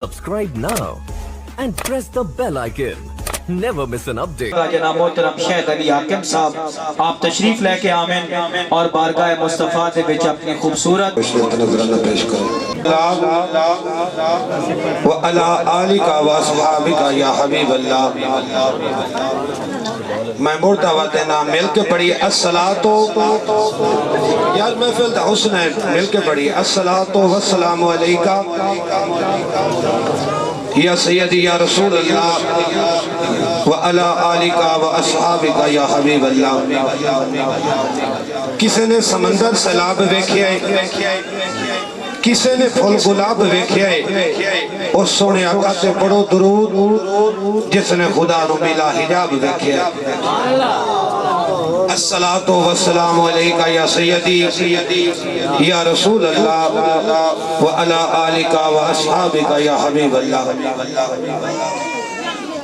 Subscribe now and press the bell icon. Never miss an update. جناب محترم شیخ علی حاکم صاحب آپ تشریف لے کے آمین اور بارگاہ مصطفیٰ دے وچ اپنی خوبصورت نظرانہ پیش کریں وَعَلَىٰ آلِكَ وَأَصْحَابِكَ یا حبیب اللہ. میں مرتبہ دینا مل کے پڑھی الصلاۃ یار محفل دا حسن ہے مل کے پڑھی الصلاۃ والسلام علیکہ یا سیدی یا رسول اللہ وعلا آلکہ واصحابکہ یا حبیب اللہ. کسی نے سمندر سیلاب ویکھیا ہے کسی نے پھول گلاب ویکھیا ہے اور سونے آقا تے پڑھو درود جس نے خدا نو بلا حجاب ویکھیا ہے. الصلاۃ والسلام علیکہ یا سیدی یا رسول اللہ وعلا آلکہ واصحابکہ یا حبیب اللہ.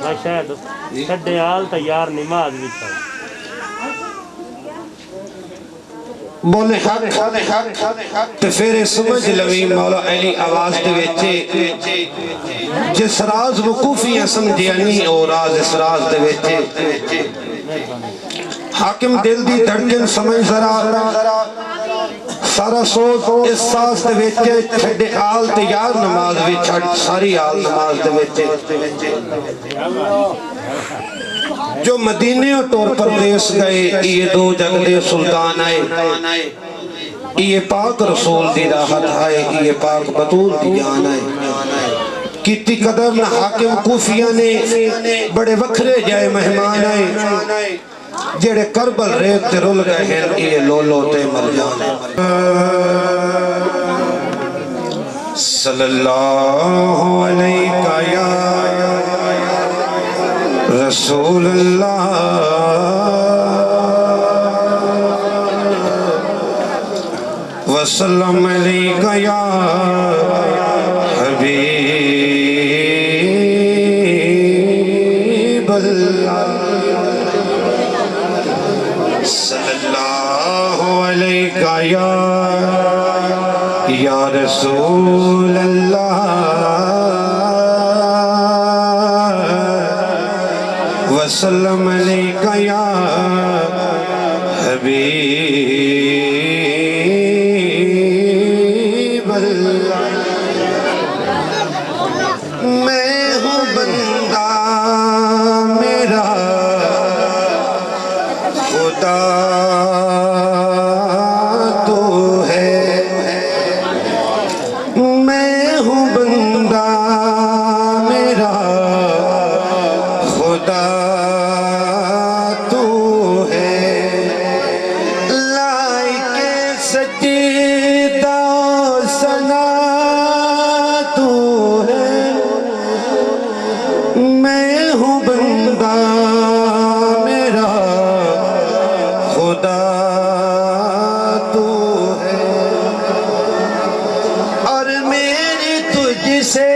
میں شاید چھڈے آل تیار نماز بھی پڑھ بولے حق تو پھر سمجھ لوی مولا علی آواز دے ویچے جس راز وقوفیاں سمجھیانی اور راز اس راز دے ویچے. حاکم دل دی دھڑکن سمجھ ذرا سارا سوچ اس ساز دے ویچے چھڑے آل تیار نماز بھی چھڑ ساری آل نماز دے ویچے. جو مدینے اور طور پر دیس گئے یہ دو جگ دے سلطان آئے یہ پاک رسول دی راحت آئے یہ پاک بطول دی جان آئے. کیتی قدر نہ حاکم کوفیہ نے بڑے وکھرے جائے مہمان آئے جڑے کربل ریت تے رول گئے ہیں یہ لولو تے مر جانے. صلی اللہ علیہ یا رسول اللہ وسلم علیکہ یا حبیب اللہ. صلی اللہ علیکہ یا رسول اللہ وسلم علیکہ یا حبیب اللہ. میں ہوں بندہ میرا خدا تو ہے. میں ہوں بندہ میرا خدا تو ہے. لائق سجدہ ثنا تو ہے. میں ہوں بندہ میرا خدا تو ہے اور میری تجھ سے